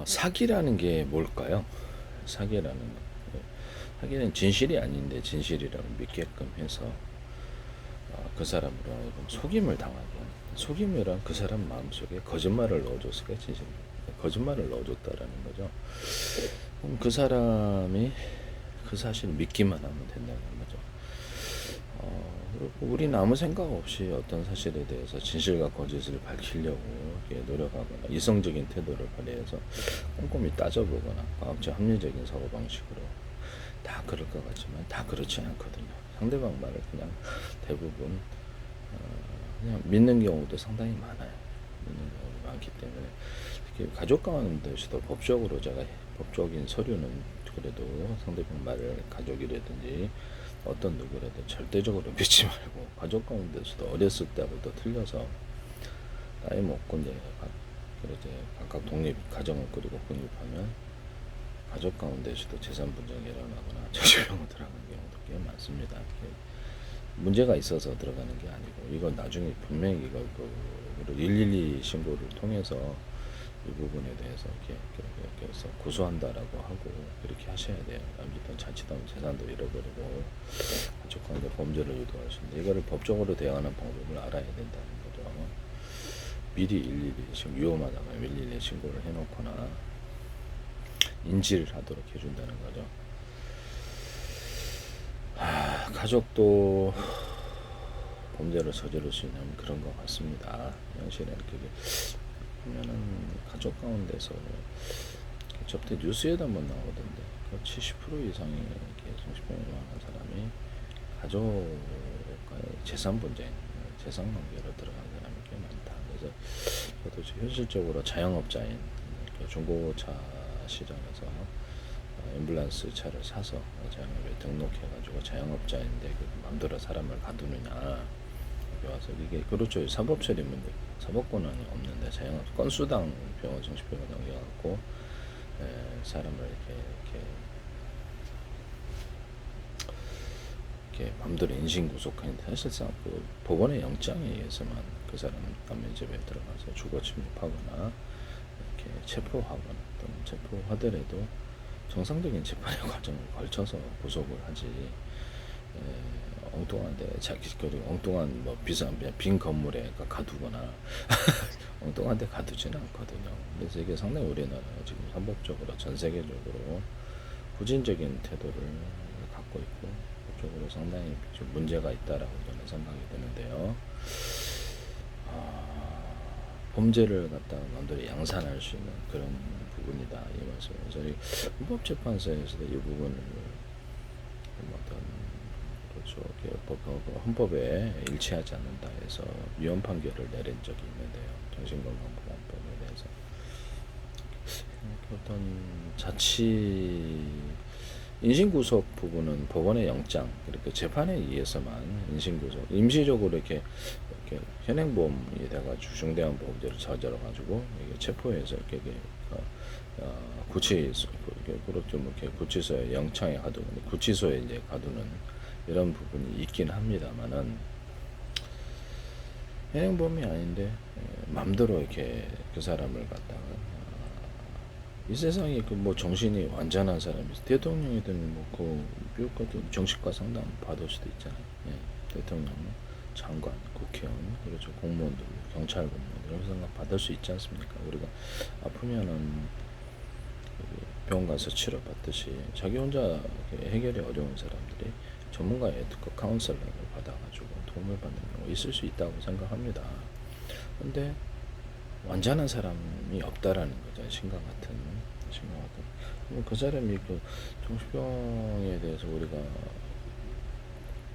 사기라는 게 뭘까요? 사기라는 거. 사기는 진실이 아닌데 진실이라고 믿게끔 해서 그 사람으로 하여금 속임을 당하게 하는. 속임이란 그 사람 마음속에 거짓말을 넣어줬으니까 진실. 거짓말을 넣어줬다라는 거죠. 그럼 그 사람이 그 사실을 믿기만 하면 된다는 거죠. 그리고 우리는 아무 생각 없이 어떤 사실에 대해서 진실과 거짓을 밝히려고 노력하거나 이성적인 태도를 발휘해서 꼼꼼히 따져보거나 과학적 합리적인 사고방식으로 다 그럴 것 같지만 다 그렇지 않거든요. 상대방 말을 그냥 대부분 그냥 믿는 경우도 상당히 많아요. 믿는 경우가 많기 때문에 특히 가족 가운데서도 법적으로 제가 법적인 서류는 그래도 상대방 말을 가족이라든지 어떤 누구라도 절대적으로 믿지 말고 가족 가운데서도 어렸을 때부터 틀려서 나이 먹고 이제 각각 독립 가정을 꾸리고 독립하면 가족 가운데서도 재산 분쟁이 일어나거나 정신병원 들어가는 경우도 꽤 많습니다. 문제가 있어서 들어가는 게 아니고 이건 나중에 분명히 이거 112 신고를 통해서 이 부분에 대해서 이렇게 해서 고소한다라고 하고 그렇게 하셔야 돼요. 남짓도 자칫하면 재산도 잃어버리고 가족관계 범죄를 유도할 수 있는데 이거를 법적으로 대응하는 방법을 알아야 된다는 거죠. 미리 112 신고 위험하다가 112 신고를 해놓거나 인지를 하도록 해준다는 거죠. 가족도 범죄를 저지를 수 있는 그런 것 같습니다. 현실에는 그게 보면은 가족 가운데서 접대 뉴스에도 한번 나오던데 그 70% 이상의 정신병을 하는 사람이 가족과의 재산 분쟁, 재산 관계로 들어간 사람이 꽤 많다. 그래서 저도 현실적으로 자영업자인 중고차 시장에서 앰뷸런스 차를 사서 자영업에 등록해가지고 자영업자인데 마음대로 사람을 가두느냐 여기 와서 이게 그렇죠. 사법 처리 문제, 사법 권한이 없는데 자영업 건수당 병원 정신병원 넘겨갖고 사람을 이렇게 마음대로 인신 구속하는데 사실상 그 법원의 영장에 의해서만 그 사람은 감면집에 들어가서 주거 침입하거나 이렇게 체포하거나 또는 체포하더라도 정상적인 재판의 과정을 걸쳐서 구속을 하지. 엉뚱한데 그리고 엉뚱한 뭐 비싼 빈 건물에 가두거나 엉뚱한데 가두지는 않거든요. 그래서 이게 상당히 우리나라가 지금 헌법적으로 전 세계적으로 후진적인 태도를 갖고 있고 법적으로 상당히 좀 문제가 있다라고 저는 생각이 드는데요. 범죄를 갖다가 남들이 양산할 수 있는 그런 부분이다 이 말씀. 저희 헌법재판소에서도 이 부분을 어떤 그렇죠 헌법에 일치하지 않는다 해서 위헌 판결을 내린 적이 있는데요. 정신건강보건법에 대해서 어떤 자치 인신구속 부분은 법원의 영장 그렇게 재판에 의해서만 인신구속 임시적으로 이렇게 현행범이 돼가지고 중대한 범죄를 저질러가지고 체포해서 이렇게 그렇게 뭐 이렇게 구치소에 영창에 가두는 구치소에 이제 가두는 이런 부분이 있긴 합니다만은 현행범이 아닌데 맘대로 이렇게 그 사람을 갖다가 이 세상에 그 뭐 정신이 완전한 사람이 대통령이든 뭐그 미국 같은 정신과 상담 받을 수도 있잖아요. 대통령, 장관, 국회의원, 그렇죠 공무원들, 경찰 공무원들 이런 생각 받을 수 있지 않습니까? 우리가 아프면은 병원 가서 치료 받듯이 자기 혼자 해결이 어려운 사람들이 전문가의 특허 카운셀러를 받아가지고 도움을 받는 경우가 있을 수 있다고 생각합니다. 근데 완전한 사람이 없다라는 거죠. 신과 같은. 그럼 그 사람이 그 정신병에 대해서 우리가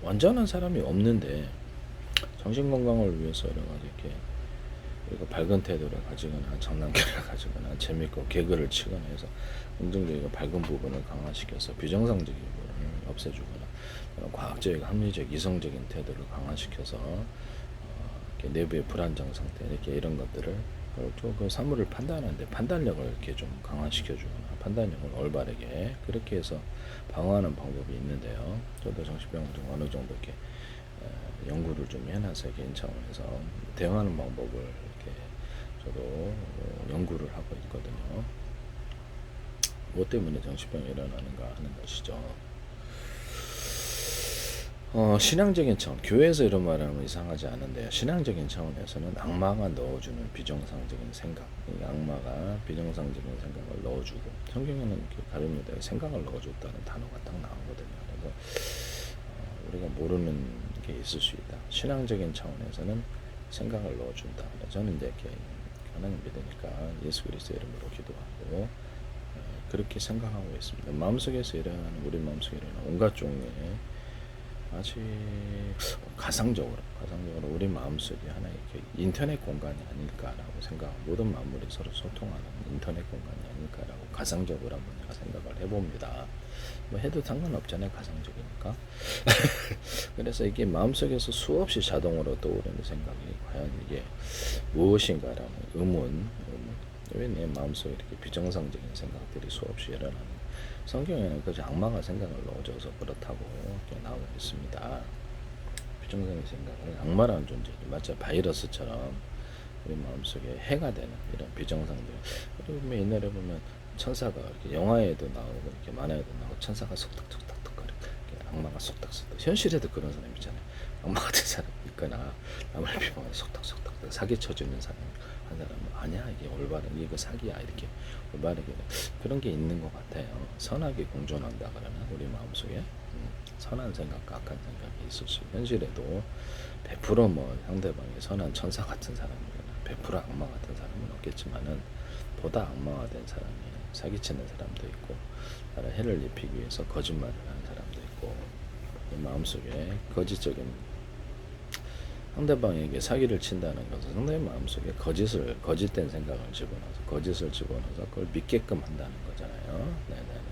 완전한 사람이 없는데 정신 건강을 위해서 여러 가지 이렇게 우리가 밝은 태도를 가지거나 장난기를 가지거나 재밌고 개그를 치거나 해서 긍정적이고 밝은 부분을 강화시켜서 비정상적인 부분을 없애주거나 과학적이고 합리적 이성적인 태도를 강화시켜서 내부의 불안정 상태 이렇게 이런 것들을 그 사물을 판단하는데 판단력을 이렇게 좀 강화시켜주거나 판단력을 올바르게 그렇게 해서 방어하는 방법이 있는데요. 저도 정신병원 좀 어느 정도 이렇게 연구를 좀 해놔서 개인 차원에서 대응하는 방법을 이렇게 저도 연구를 하고 있거든요. 뭐 때문에 정신병이 일어나는가 하는 것이죠. 신앙적인 차원, 교회에서 이런 말을 하면 이상하지 않은데요. 신앙적인 차원에서는 악마가 넣어주는 비정상적인 생각, 이 악마가 비정상적인 생각을 넣어주고, 성경에는 이렇게 다릅니다. 생각을 넣어줬다는 단어가 딱 나오거든요. 그래서 우리가 모르는 게 있을 수 있다. 신앙적인 차원에서는 생각을 넣어준다. 저는 이제 이렇게 하나님 믿으니까 예수 그리스도 이름으로 기도하고 그렇게 생각하고 있습니다. 마음속에서 일어나는, 우리 마음속에 일어나는 온갖 종류의 아주 가상적으로 우리 마음속이 하나의 인터넷 공간이 아닐까라고 생각하고, 모든 만물이 서로 소통하는 인터넷 공간이 아닐까라고 가상적으로 한번 내가 생각을 해봅니다. 뭐 해도 상관없잖아요, 가상적이니까. 그래서 이게 마음속에서 수없이 자동으로 떠오르는 생각이 과연 이게 무엇인가라는 의문, 왜 내 마음속에 이렇게 비정상적인 생각들이 수없이 일어나는, 성경에는 그저 악마가 생각을 넣어줘서 그렇다고 이렇게 나오고 있습니다. 비정상적인 생각은 악마라는 존재, 마치 바이러스처럼 우리 마음속에 해가 되는 이런 비정상적. 그리고 옛날에 보면 천사가 이렇게 영화에도 나오고 이렇게 만화에도 나오고 천사가 속닥속닥거려, 악마가 속닥속닥. 현실에도 그런 사람 있잖아요. 악마 같은 사람 있거나 남을 비방하는 속닥속닥 사기쳐주는 사람, 한 사람은 아니야 이게 올바른, 이거 사기야, 이렇게 올바르게 그런 게 있는 것 같아요. 선하게 공존한다 그러나 우리 마음속에 선한 생각과 악한 생각이 있을 수, 현실에도 100%뭐 상대방이 선한 천사 같은 사람이거나 100% 악마 같은 사람은 없겠지만은, 보다 악마가 된 사람이 사기치는 사람도 있고, 나를 해를 입히기 위해서 거짓말을 하는 사람도 있고, 마음속에 거짓적인, 상대방에게 사기를 친다는 것은 상대의 마음속에 거짓된 생각을 집어넣어서 그걸 믿게끔 한다는 거잖아요. 네네네.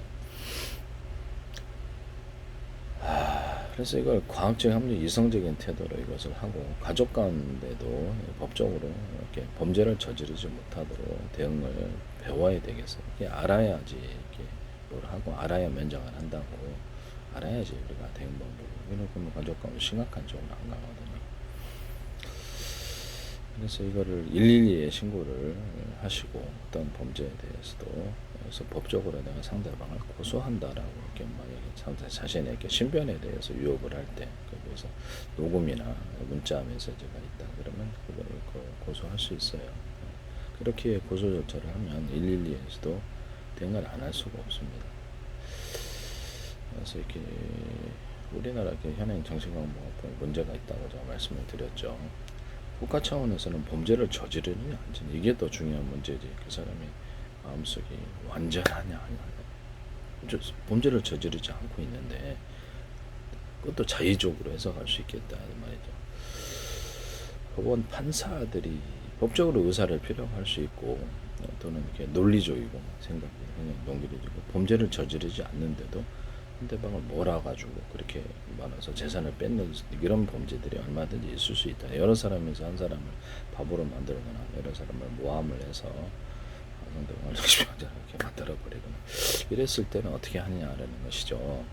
그래서 이걸 과학적 합리, 이성적인 태도로 이것을 하고, 가족 가운데도 법적으로 이렇게 범죄를 저지르지 못하도록 대응을 배워야 되겠어요. 이게 알아야지 이렇게 뭘 하고, 알아야 면장을 한다고, 알아야지 우리가 대응 방법을. 그러면 가족 가운데 심각한 쪽으로 안 가거든요. 그래서 이거를 112에 신고를 하시고, 어떤 범죄에 대해서도 그래서 법적으로 내가 상대방을 고소한다라고 이렇게 만약에 자신에게 신변에 대해서 유혹을 할 때, 거기에서 녹음이나 문자 메시지가 있다 그러면 그거를 고소할 수 있어요. 그렇게 고소 절차를 하면 112에서도 대응을 안 할 수가 없습니다. 그래서 이렇게 우리나라 현행 정신건강법에 문제가 있다고 제가 말씀을 드렸죠. 국가 차원에서는 범죄를 저지르느냐 안 저지르느냐, 이게 더 중요한 문제지. 그 사람이 마음속이 완전하냐 아니냐. 범죄를 저지르지 않고 있는데 그것도 자의적으로 해석할 수 있겠다 말이죠. 법원 판사들이 법적으로 의사를 필요할 수 있고, 또는 이렇게 논리적이고 생각이 그냥 논리적이고, 범죄를 저지르지 않는데도 상대방을 몰아가지고 그렇게 말해서 재산을 뺏는 이런 범죄들이 얼마든지 있을 수 있다. 여러 사람에서 한 사람을 바보로 만들거나 여러 사람을 모함을 해서 상대방을 정신병자로 이렇게 만들어버리거나 이랬을 때는 어떻게 하느냐라는 것이죠.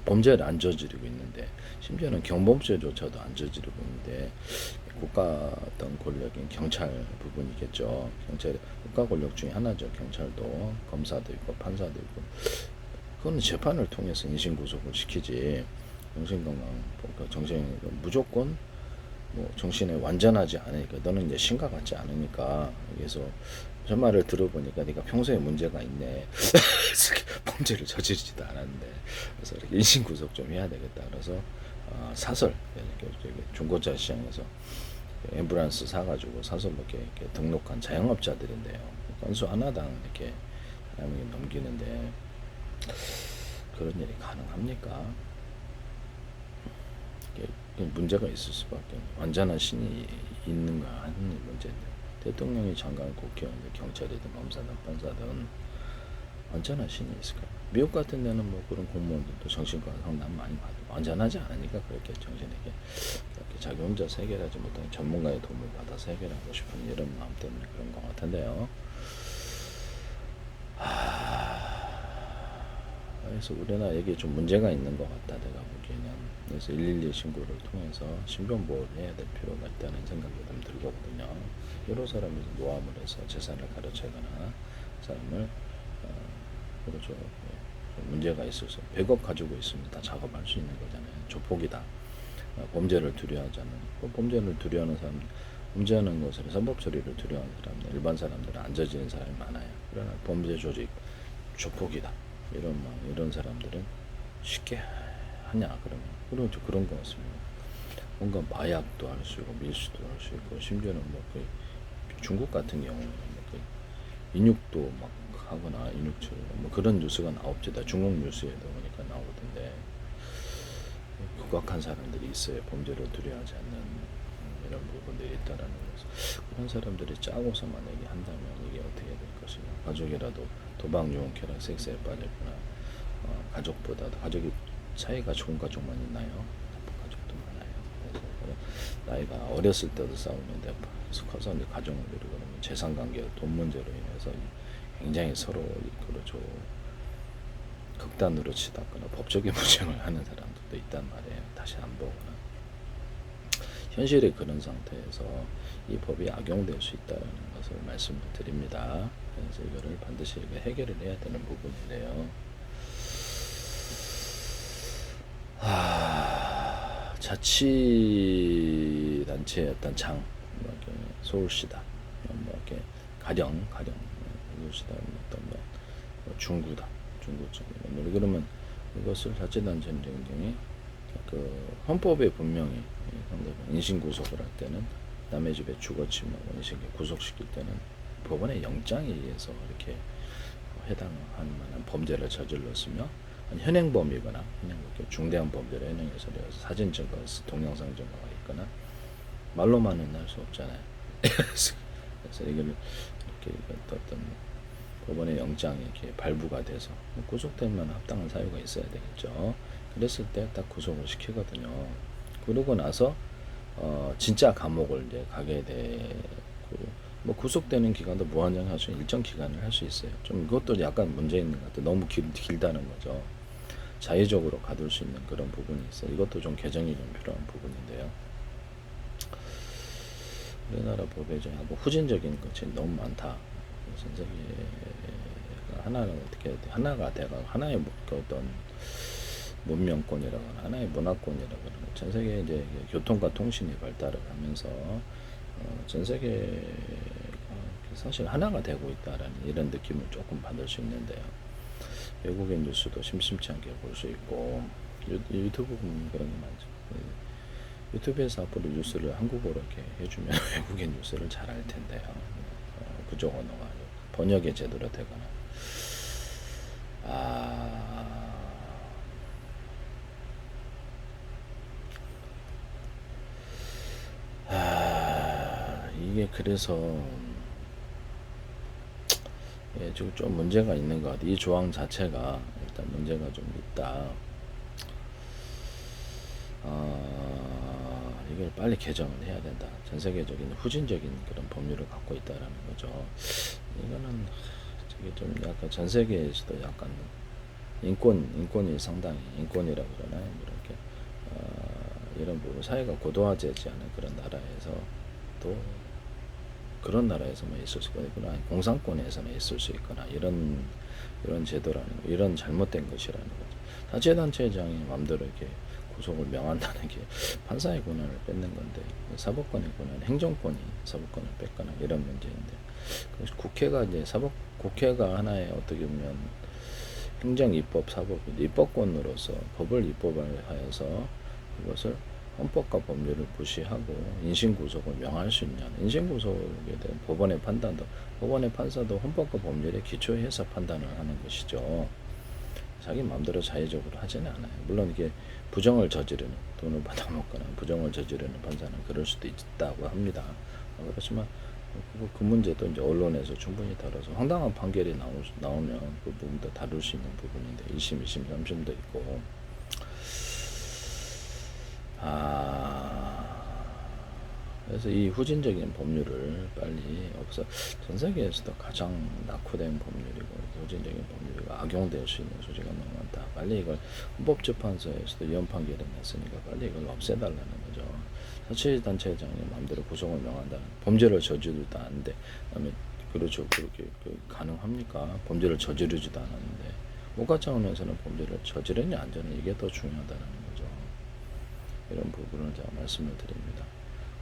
범죄를 안 저지르고 있는데, 심지어는 경범죄조차도 안 저지르고 있는데, 국가 어떤 권력인 경찰 부분이겠죠. 경찰 국가 권력 중에 하나죠. 경찰도 검사도 있고 판사도 있고, 그거는 재판을 통해서 인신구속을 시키지, 정신건강, 정신 무조건 뭐 정신에 완전하지 않으니까, 너는 이제 신과 같지 않으니까, 그래서 저 말을 들어보니까 네가 평소에 문제가 있네. 범죄를 저지르지도 않았는데, 그래서 이렇게 인신구속 좀 해야 되겠다. 그래서 사설 중고차 시장에서 앰뷸런스 사가지고 사서 뭐 이렇게 등록한 자영업자들인데요. 건수 하나당 이렇게 사람에게 넘기는데, 그런 일이 가능합니까? 문제가 있을 수밖에. 완전한 신이 있는가 하는 문제인데, 대통령이 장관, 국회의원, 경찰이든 검사든 판사든 완전한 신이 있을까? 미국 같은 데는 뭐 그런 공무원들도 정신과 상담 많이 받고 완전하지 않으니까 그렇게 정신에게 그렇게 자기 혼자 해결하지 못하는 전문가의 도움을 받아서 해결하고 싶은 이런 마음 때문에 그런 것 같은데요. 그래서 우리나라에게 좀 문제가 있는 것 같다, 내가 보기에는. 그래서 112 신고를 통해서 신변보호를 해야 될 필요가 있다는 생각이 좀 들거든요. 여러 사람이 모함을 해서 재산을 가로채거나 사람을 그렇죠. 예. 문제가 있어서 100억 가지고 있으면 다 작업할 수 있는 거잖아요. 조폭이다. 범죄를 두려워하지 않는, 범죄를 두려워하는 사람, 범죄하는 것을 선법 처리를 두려워하는 사람들, 일반 사람들은 안 저지른 사람이 많아요. 그러나 범죄 조직, 조폭이다. 이런 사람들은 쉽게 하냐 그러면 그런 거 같습니다. 뭔가 마약도 할 수 있고 밀수도 할 수 있고 심지어는 뭐 중국 같은 경우는 뭐 인육도 막 하거나 인육처 뭐 그런 뉴스가 나옵니다. 중국 뉴스에도 보니까 나오던데 극악한 사람들이 있어요. 범죄를 두려워하지 않는 이런 부분들이 있다라는 거죠. 그런 사람들이 짜고서 만약에 한다면 이게 어떻게 될 것이냐. 가족이라도 도박, 유흥, 쾌락, 섹스에 빠졌구나. 가족보다도 가족이 차이가 좋은 가족만 있나요? 나쁜 가족도 많아요. 그래서 나이가 어렸을 때도 싸우는데 계속 커서 이제 가정을 이루고 그러면 재산 관계, 돈 문제로 인해서 굉장히 서로 그렇죠. 극단으로 치닫거나 법적인 부정을 하는 사람들도 있단 말이에요. 다시 안 보거나. 현실의 그런 상태에서 이 법이 악용될 수 있다는 것을 말씀을 드립니다. 그래서 이거를 반드시 해결을 해야 되는 부분인데요. 자치단체의 어떤 장, 뭐 서울시다, 뭐 이렇게 가령 서울시다, 어떤 뭐 중구다, 중구청 그러면 이것을 자치단체는 굉장히 그 헌법에 분명히 인신구속을 할 때는 남의 집에 주거 침입하고 인신을 구속시킬 때는 법원의 영장에 의해서 이렇게 해당할 만한 범죄를 저질렀으며 현행범이거나 중대한 범죄를 현행해서 사진 증거, 동영상 증거가 있거나 말로만은 할 수 없잖아요. 그래서 이걸 이렇게 어떤 법원의 영장이 이렇게 발부가 돼서 구속될 만한 합당한 사유가 있어야 되겠죠. 그랬을 때 딱 구속을 시키거든요. 그러고 나서 진짜 감옥을 이제 가게 되고 뭐 구속되는 기간도 무한정 할 수 있는 일정 기간을 할 수 있어요. 좀 이것도 약간 문제 있는 것 같아요. 너무 길다는 거죠. 자의적으로 가둘 수 있는 그런 부분이 있어요. 이것도 좀 개정이 좀 필요한 부분인데요. 우리나라 법에 뭐 후진적인 것이 너무 많다. 전 세계가 하나가 돼가 하나의 어떤 문명권이라거나 하나의 문화권이라거나 전 세계 이제 교통과 통신이 발달을 하면서 전 세계가 사실 하나가 되고 있다라는 이런 느낌을 조금 받을 수 있는데요. 외국인 뉴스도 심심치 않게 볼 수 있고 유튜브 보면 그런 게 많죠. 유튜브에서 앞으로 뉴스를 한국어로 이렇게 해주면 외국인 뉴스를 잘 알 텐데요. 부족 언어가 번역이 제대로 되거나 이게 그래서 지금 좀 문제가 있는 것 같아요. 이 조항 자체가 일단 문제가 좀 있다. 이걸 빨리 개정을 해야 된다. 전 세계적인 후진적인 그런 법률을 갖고 있다라는 거죠. 이거는 되게 좀 약간 전 세계에서도 약간 인권이 상당히 인권이라고 그러나요? 이렇게 이런 부분 사회가 고도화되지 않은 그런 나라에서 또 그런 나라에서만 있을 수 있거나 공산권에서는 있을 수 있거나 이런 제도라는 거, 이런 잘못된 것이라는 거죠. 자치단체장이 마음대로 이렇게 구속을 명한다는 게 판사의 권한을 뺏는 건데 사법권의 권한, 행정권이 사법권을 뺏거나 이런 문제인데 그래서 국회가 하나의 어떻게 보면 행정, 입법, 사법, 입법권으로서 법을 입법을 하여서 그것을 헌법과 법률을 무시하고 인신구속을 명할 수 있냐. 인신구속에 대한 법원의 판단도 법원의 판사도 헌법과 법률에 기초해서 판단을 하는 것이죠. 자기 마음대로 자의적으로 하지는 않아요. 물론 이게 부정을 저지르는 돈을 받아먹거나 부정을 저지르는 판사는 그럴 수도 있다고 합니다. 그렇지만 그 문제도 이제 언론에서 충분히 다뤄서 황당한 판결이 나오면 그 부분도 다룰 수 있는 부분인데 1심, 2심, 3심도 있고 그래서 이 후진적인 법률을 빨리 없어 전 세계에서도 가장 낙후된 법률이고 후진적인 법률이 악용될 수 있는 소지가 너무 많다. 빨리 이걸 헌법재판소에서도 위헌 판결이 났으니까 빨리 이걸 없애달라는 거죠. 자치단체장이 마음대로 구속을 명한다는 범죄를 저지르도 안 돼. 그다음에 그렇죠. 그렇게 가능합니까? 범죄를 저지르지도 않았는데 국가 차원에서는 범죄를 저지르냐 안 저지르냐 이게 더 중요하다는 거죠. 이런 부분을 제가 말씀을 드립니다.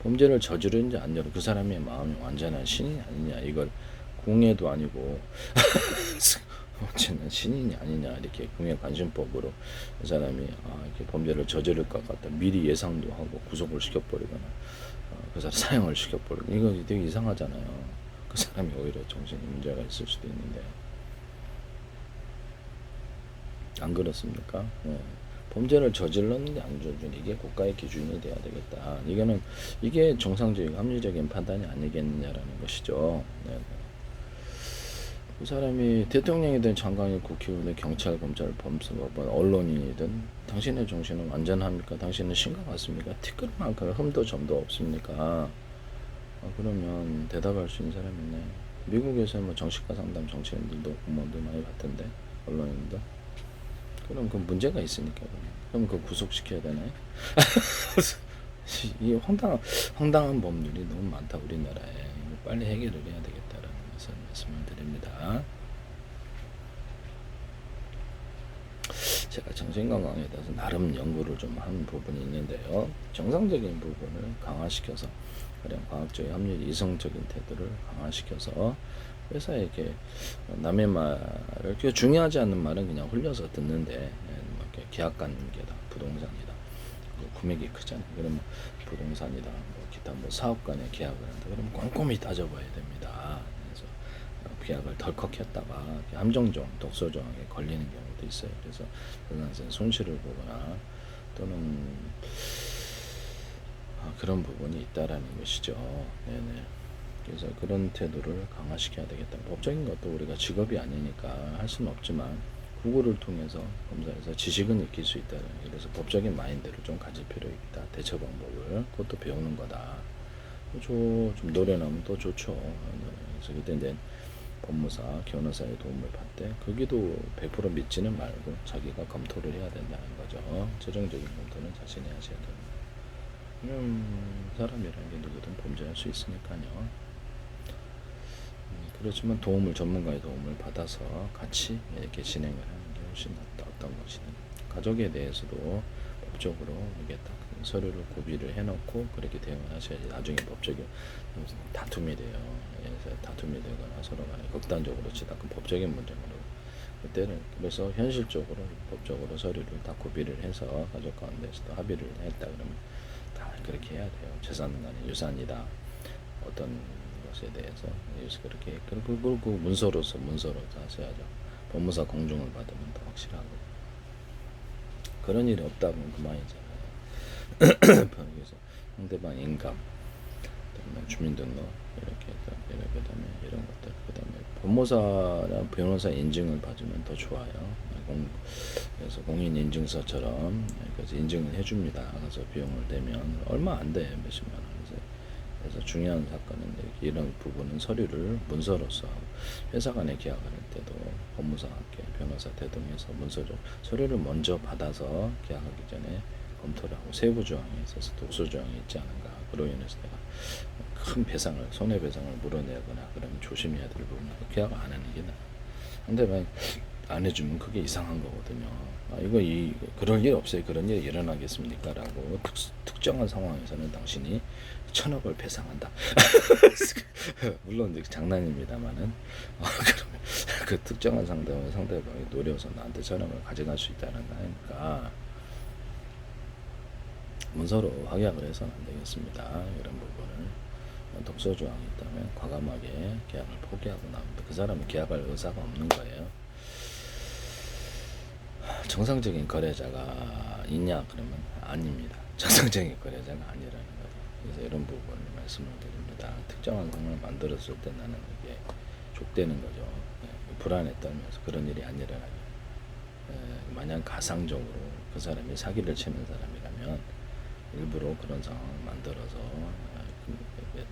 범죄를 저지르는지 안 저지르는지 그 사람의 마음이 완전한 신이 아니냐 이걸 궁예도 아니고 어쨌든 신인이 아니냐 이렇게 궁예관심법으로 그 사람이 이렇게 범죄를 저지를 것 같다 미리 예상도 하고 구속을 시켜버리거나 그 사람 사형을 시켜버리고 이거 되게 이상하잖아요. 그 사람이 오히려 정신에 문제가 있을 수도 있는데 안 그렇습니까? 네. 범죄를 저질렀는지 안 저질렀는지 이게 국가의 기준이 돼야 되겠다. 이게 정상적이고 합리적인 판단이 아니겠느냐라는 것이죠. 네. 그 사람이 대통령이든 장관이든 국회의원이든 경찰, 검찰, 범수법원, 언론인이든 당신의 정신은 완전합니까? 당신은 신과 같습니까? 티끌만큼 흠도 점도 없습니까? 그러면 대답할 수 있는 사람이 있네. 미국에서 뭐 정신과 상담 정치인들도 공무원들 많이 봤던데 언론인들. 그럼 그 문제가 있으니까 그럼 그 구속시켜야 되나요? 이 황당한 법률이 너무 많다 우리나라에. 빨리 해결을 해야 되겠다라는 것을 말씀을 드립니다. 제가 정신건강에 대해서 나름 연구를 좀 한 부분이 있는데요. 정상적인 부분을 강화시켜서 가령 과학적인 합리 이성적인 태도를 강화시켜서 회사에게 남의 말을 중요하지 않는 말은 그냥 흘려서 듣는데 계약 관계다 부동산이다 금액이 크잖아요. 그러면 부동산이다 뭐 기타 뭐 사업 간의 계약을 한다 그러면 꼼꼼히 따져봐야 됩니다. 그래서 계약을 덜컥 했다가 함정조항 독소조항에 걸리는 경우도 있어요. 그래서 그것은 손실을 보거나 또는 그런 부분이 있다라는 것이죠. 네네. 그래서 그런 태도를 강화시켜야 되겠다. 법적인 것도 우리가 직업이 아니니까 할 수는 없지만 구구를 통해서 검사에서 지식은 익힐 수 있다. 그래서 법적인 마인드를 좀 가질 필요 있다. 대처 방법을 그것도 배우는 거다. 좀 노련하면 또 좋죠. 그래서 그때 이제 법무사, 변호사의 도움을 받되 거기도 100% 믿지는 말고 자기가 검토를 해야 된다는 거죠. 최종적인 검토는 자신이 하셔야 됩니다. 사람이라는 게 누구든 범죄할 수 있으니까요. 그렇지만 전문가의 도움을 받아서 같이 이렇게 진행을 하는 게 훨씬 낫다. 어떤 것이든 가족에 대해서도 법적으로 이게 딱 서류를 고비를 해놓고 그렇게 대응을 하셔야지 나중에 법적인 다툼이 돼요. 그래서 다툼이 되거나 서로 간에 극단적으로 치다 그 법적인 문제로 그때는 그래서 현실적으로 법적으로 서류를 다 고비를 해서 가족 가운데서도 합의를 했다 그러면 다 그렇게 해야 돼요. 재산 간의 유산이다 어떤 것에 대해서 그렇게 그리고 문서로 다 써야죠. 법무사 공증을 받으면 더 확실하고 그런 일이 없다 보면 그만이잖아요. 그래서 상대방 인감, 주민등록 그다음에 이런 것들, 그다음에 법무사나 변호사 인증을 받으면 더 좋아요. 그래서 공인 인증서처럼 그래서 인증을 해줍니다. 그래서 비용을 내면 얼마 안 돼, 몇십만 원. 그래서 중요한 사건은 이런 부분은 서류를 문서로서 회사 간에 계약을 할 때도 법무사학계, 변호사 대동해서 문서로 서류를 먼저 받아서 계약하기 전에 검토를 하고 세부 조항에 있어서 독소 조항이 있지 않은가 그로 인해서 내가 큰 배상을 손해배상을 물어내거나 그러면 조심해야 될 부분은 계약 안 하는 게 나아요. 상대방이 안 해주면 그게 이상한 거거든요. 그럴 일 없어요. 그런 일이 일어나겠습니까? 라고 특정한 상황에서는 당신이 1,000억을 배상한다. 물론 장난입니다만은 그러면 그 특정한 상대방이 노려서 나한테 1,000억을 가져갈 수 있다는 거니까 문서로 확약을 해서는 안 되겠습니다. 이런 부분을 독소 조항이 있다면 과감하게 계약을 포기하고 나옵니다. 그 사람은 계약할 의사가 없는 거예요. 정상적인 거래자가 있냐 그러면 아닙니다. 정상적인 거래자가 아니라는 거죠. 그래서 이런 부분을 말씀을 드립니다. 특정한 상황을 만들었을 때 나는 이게 족되는 거죠. 불안에 떨면서 그런 일이 안 일어나게. 만약 가상적으로 그 사람이 사기를 치는 사람이라면 일부러 그런 상황을 만들어서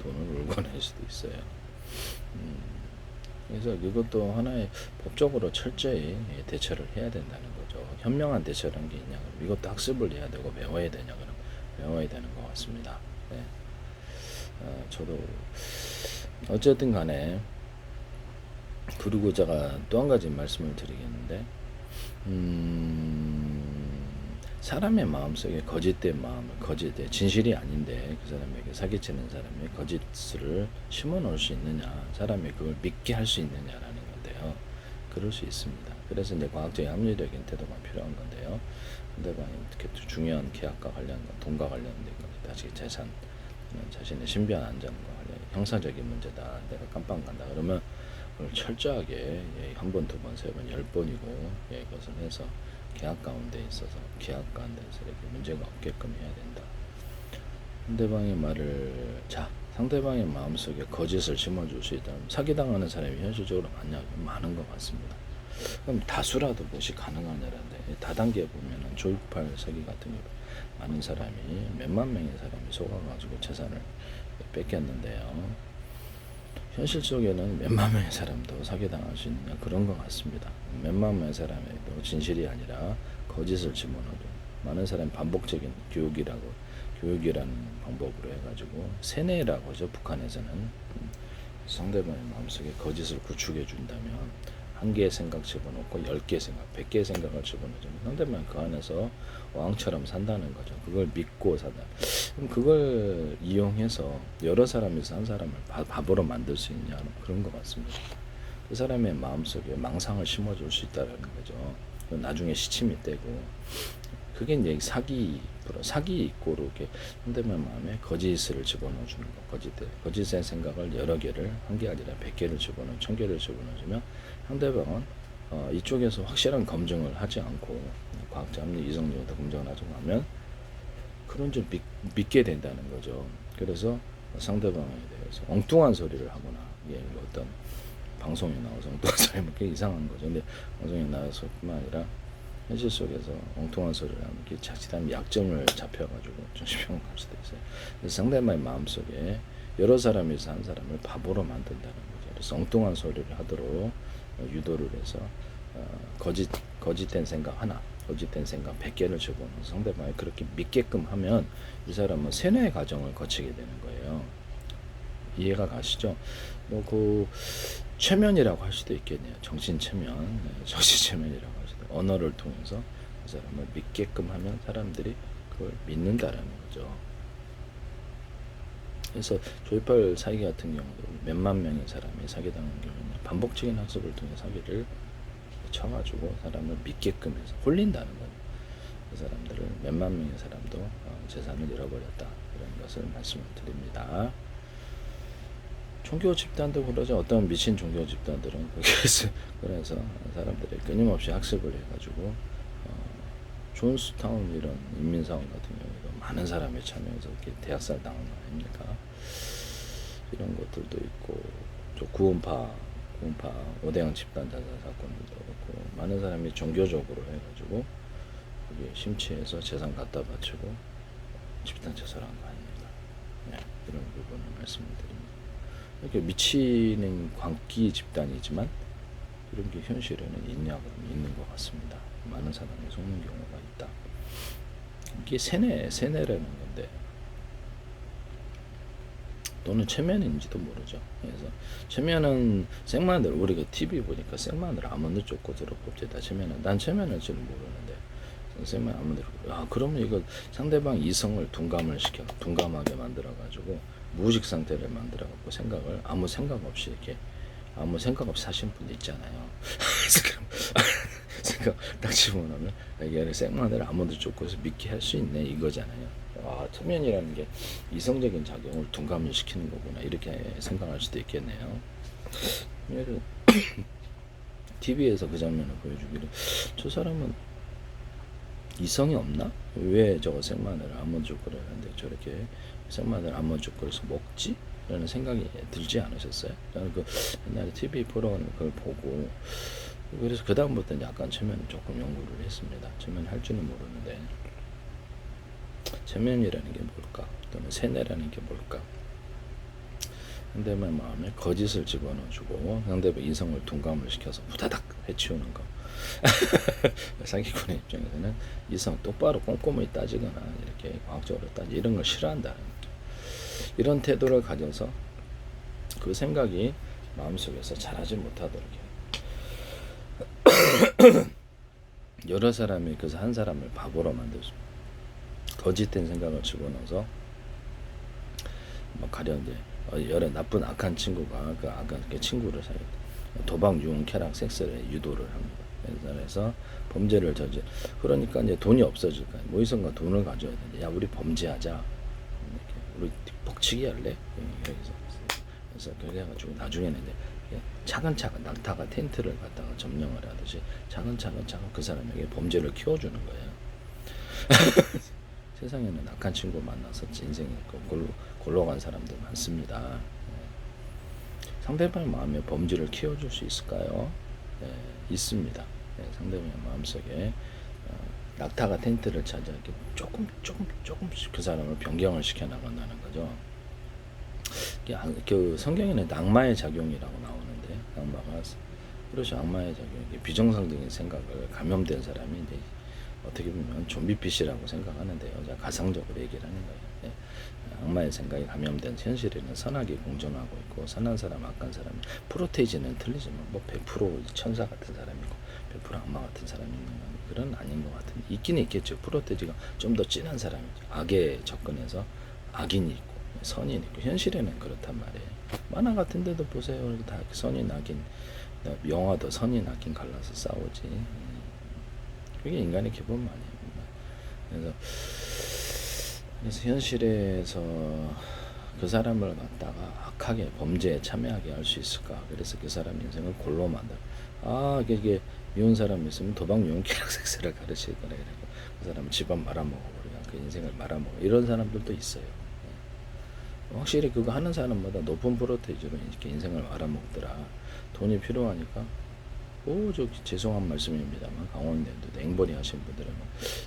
돈을 울고낼 수도 있어요. 그래서 이것도 하나의 법적으로 철저히 대처를 해야 된다는 거죠. 현명한 대처라는 게 있냐 그러면 이것도 학습을 해야 되고 배워야 되냐 그러면 배워야 되는 것 같습니다. 네. 저도 어쨌든 간에 그리고 제가 또 한 가지 말씀을 드리겠는데, 사람의 마음속에 거짓된 마음을, 거짓된 진실이 아닌데 그 사람에게 사기치는 사람의 거짓을 심어 놓을 수 있느냐, 사람이 그걸 믿게 할 수 있느냐라는 건데요. 그럴 수 있습니다. 그래서 이제 과학적인 합리적인 태도가 필요한 건데요. 상대방이 이렇게 중요한 계약과 관련된 돈과 관련된 것, 다시 재산, 자신의 신변 안전과 관련 형사적인 문제다, 내가 깜빵 간다 그러면 그걸 철저하게 한 번, 두 번, 세 번, 10번이고 그것을 해서 계약 가운데 있어서 계약 가운데서 이렇게 문제가 없게끔 해야 된다. 상대방의 말을, 상대방의 마음속에 거짓을 심어줄 수 있다면 사기당하는 사람이 현실적으로 많은 것 같습니다. 그럼 다수라도 무엇이 가능하냐는데, 다단계에 보면은 조이팔 사기 같은 경우 많은 사람이, 몇만 명의 사람이 속아가지고 재산을 뺏겼는데요. 현실 속에는 몇만 명의 사람도 사기당할 수 있느냐, 그런 것 같습니다. 몇만 명의 사람에도 진실이 아니라 거짓을 집어넣어도 많은 사람이 반복적인 교육이라는 방법으로 해가지고 세뇌라고 하죠. 북한에서는 상대방의 마음속에 거짓을 구축해 준다면 한 개의 생각 집어넣고 10개의 생각, 100개의 생각을 집어넣으면 상대방이 그 안에서 왕처럼 산다는 거죠. 그걸 믿고 산다. 그럼 그걸 이용해서 여러 사람에서 한 사람을 바보로 만들 수 있냐, 그런 것 같습니다. 그 사람의 마음속에 망상을 심어줄 수 있다는 거죠. 나중에 시침이 떼고, 그게 이제 사기 입고로 이렇게 상대방 마음에 거짓을 집어넣어 주는 거. 거짓의 생각을 여러 개를, 한 개 아니라 100개를 집어넣어, 1000개를 집어넣으면 상대방은 이쪽에서 확실한 검증을 하지 않고, 과학자 합리 이성적으로 검증을 하지 않으면 그런 줄 믿게 된다는 거죠. 그래서 상대방에 대해서 엉뚱한 소리를 하거나, 어떤 방송에 나와서 엉뚱한 소리 하면 그게 이상한 거죠. 근데 방송에 나와서뿐만 아니라 현실 속에서 엉뚱한 소리를 하면 이렇게 자칫하면 약점을 잡혀가지고 정신병원 갈 수도 있어요. 그래서 상대방의 마음속에 여러 사람에서 한 사람을 바보로 만든다는 거죠. 그래서 엉뚱한 소리를 하도록 유도를 해서 거짓된 생각 하나, 거짓된 생각 100개를 집어넣어서 상대방이 그렇게 믿게끔 하면 이 사람은 세뇌의 과정을 거치게 되는 거예요. 이해가 가시죠? 그 최면이라고 할 수도 있겠네요. 정신 최면, 정신 최면이라고 할 수도. 언어를 통해서 그 사람을 믿게끔 하면 사람들이 그걸 믿는다라는 거죠. 그래서 조이팔 사기 같은 경우도 몇만 명의 사람이 사기당한 경우는 반복적인 학습을 통해 사기를 쳐가지고 사람을 믿게끔 해서 홀린다는 거예요. 그 사람들을, 몇만 명의 사람도 재산을 잃어버렸다, 이런 것을 말씀을 드립니다. 종교 집단도 그러죠. 어떤 미친 종교 집단들은 그래서 사람들이 끊임없이 학습을 해가지고 존스타운 이런 인민사원 같은 경우도 많은 사람이 참여해서 이렇게 대학살 당한 거 아닙니까? 이런 것들도 있고, 또 구원파 5대강 집단 자살 사건들도 그렇고, 많은 사람이 종교적으로 해가지고 거기에 심취해서 재산 갖다 바치고 집단 자살한 거 아닙니까? 네, 이런 부분을 말씀을 드립니다. 이렇게 미치는 광기 집단이지만 이런 게 현실에는 있냐, 그러면 있는 것 같습니다. 많은 사람이 속는 경우가 있다. 이게 세뇌라는 건데, 또는 최면인지도 모르죠. 그래서 최면은 생마늘, 우리가 TV 보니까 생마늘 아몬드 쫓고 들어봅시다. 최면은, 난 최면을 줄 모르는데 생마늘 아몬드, 그러면 이거 상대방 이성을 둔감하게 만들어가지고 무의식 상태를 만들어갖고 생각을 아무 생각 없이 사신 분도 있잖아요. 생각 딱 집어넣으면 이게 생마늘 아몬드 쫓고서 믿게 할 수 있네, 이거잖아요. 최면이라는 게 이성적인 작용을 둔감을 시키는 거구나, 이렇게 생각할 수도 있겠네요. 예를 TV에서 그 장면을 보여주기를, 저 사람은 이성이 없나? 왜 저거 생마늘 아몬드 쫓고를 하는데 저렇게 생마늘 아몬드 쫓고서 먹지? 라는 생각이 들지 않으셨어요? 저는 그 옛날에 TV 프로그램 그걸 보고, 그래서 그 다음부터는 약간 최면을 조금 연구를 했습니다. 최면 할 줄은 모르는데, 최면이라는 게 뭘까? 또는 세뇌라는 게 뭘까? 상대방 마음에 거짓을 집어넣어주고 상대방 이성을 둔감을 시켜서 부다닥 해치우는 거. 사기꾼의 입장에서는 이성 똑바로 꼼꼼히 따지거나 이렇게 과학적으로 이런 걸 싫어한다는 거죠. 이런 태도를 가져서 그 생각이 마음속에서 자라지 못하도록 해요. 여러 사람이 그래서 한 사람을 바보로 만들죠. 거짓된 생각을 집어넣어서 뭐 가령 이제 여러 나쁜 악한 친구가 그 악한 그 친구를 사요. 도박, 유흥, 쾌락, 섹스를 유도를 합니다. 그래서 범죄를 저지. 그러니까 이제 돈이 없어질 거야. 뭐 이선가 돈을 가져야 되는데, 야 우리 범죄하자. 이렇게 우리 복치기 할래? 여기서. 그래서 그래가지고 나중에는 이제 차근차근 낙타가 텐트를 갖다가 점령을 하듯이 차근차근 그 사람에게 범죄를 키워주는 거예요. 세상에는 악한 친구 만나서 인생이 골로 간 사람들 많습니다. 상대방 마음에 범죄를 키워줄 수 있을까요? 네, 있습니다. 네, 상대방의 마음속에 낙타가 텐트를 차지하게 조금씩 그 사람을 변경을 시켜 나간다는 거죠. 그 성경에는 악마의 작용이라고 나오는데, 악마가 그렇죠. 악마의 작용, 비정상적인 생각을 감염된 사람이 이제 어떻게 보면 좀비빛이라고 생각하는데요. 가상적으로 얘기를 하는 거예요. 예. 악마의 생각이 감염된 현실에는 선악이 공존하고 있고, 선한 사람, 악한 사람, 프로테이지는 틀리지만 뭐 100% 천사 같은 사람이고 100% 악마 같은 사람이 있는 건 그런 아닌 것 같은데, 있긴 있겠죠. 프로테이지가 좀 더 진한 사람이죠. 악에 접근해서 악인이 있고 선이 있고, 현실에는 그렇단 말이에요. 만화 같은 데도 보세요. 다 선인 악인, 영화도 선인 악인 갈라서 싸우지. 그게 인간의 기본 말이에요. 그래서 현실에서 그 사람을 갖다가 악하게 범죄에 참여하게 할 수 있을까? 그래서 그 사람 인생을 골로 만들. 이게 미운 사람이 있으면 도박, 유흥, 쾌락, 섹스를 가르치더라. 이러고 그 사람은 집안 말아먹어버리고 그 인생을 말아먹어. 이런 사람들도 있어요. 확실히 그거 하는 사람마다 높은 프로테이지로 이렇게 인생을 말아먹더라. 돈이 필요하니까. 저기 죄송한 말씀입니다만 강원도에도 앵벌이 하신 분들은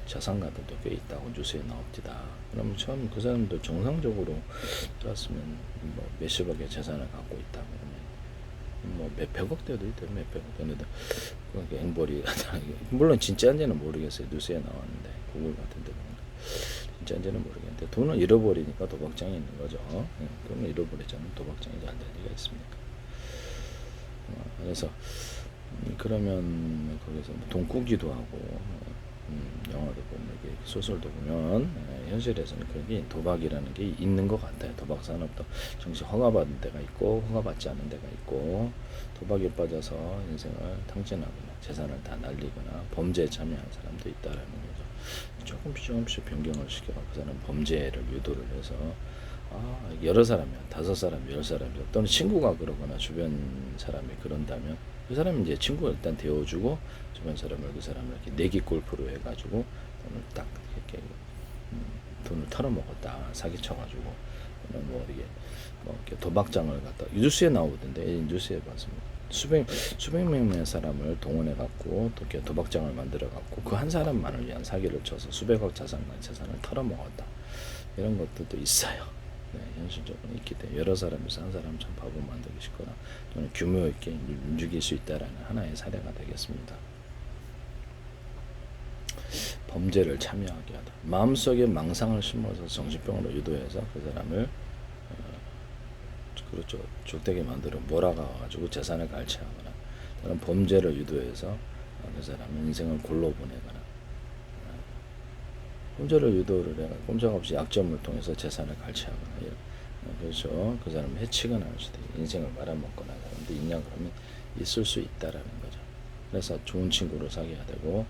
자산가들도 꽤 있다고 뉴스에 나옵니다. 그러면 처음 그 사람도 정상적으로 들었으면 뭐 몇십억의 재산을 갖고 있다 그러면 뭐 몇백억대도 있대요. 몇백억 되는데 그 앵벌이 물론 진짜인지는 모르겠어요. 뉴스에 나왔는데 구글 같은 데 보면 진짜인지는 모르겠는데 돈을 잃어버리니까 도박장이 있는 거죠. 돈을 잃어버리자면 도박장이 잘 될 리가 있습니까? 그래서 그러면 거기서 돈 꾸기도 하고, 영화도 보면 소설도 보면 현실에서는 그게 도박이라는 게 있는 것 같아요. 도박 산업도 정식 허가받은 데가 있고 허가받지 않은 데가 있고, 도박에 빠져서 인생을 탕진하거나 재산을 다 날리거나 범죄에 참여하는 사람도 있다라는 거죠. 조금씩 변경을 시켜 그 사람 범죄를 유도를 해서 여러 사람이야, 5사람, 10사람 또는 친구가 그러거나 주변 사람이 그런다면 그 사람은 이제 친구가 일단 되어주고, 주변 사람을 그 사람을 이렇게 내기 골프로 해가지고 돈을 딱 이렇게 돈을 털어먹었다, 사기쳐가지고 뭐 이렇게 도박장을 갖다 뉴스에 나오던데, 뉴스에 봤습니다. 수백 명의 사람을 동원해 갖고 또 이렇게 도박장을 만들어 갖고 그 한 사람만을 위한 사기를 쳐서 수백억 재산을 털어먹었다. 이런 것들도 있어요. 네, 현실적으로 있기 때문에 여러 사람에서 한 사람 참 바보 만들기 쉽거나 또는 규모 있게 움직일 수 있다라는 하나의 사례가 되겠습니다. 범죄를 참여하게 하다. 마음속에 망상을 심어서 정신병으로 유도해서 그 사람을 그렇죠, 족되게 만들어 몰아가가지고 재산을 갈취하거나 또는 범죄를 유도해서 그 사람의 인생을 골로 보내거나, 범죄를 유도를 해가 꼼짝없이 약점을 통해서 재산을 갈취하거나, 그렇죠. 그 사람을 해치거나 할 수도 있고, 인생을 말아먹거나 하는 사람도 있냐 그러면 있을 수 있다라는 거죠. 그래서 좋은 친구를 사귀어야 되고,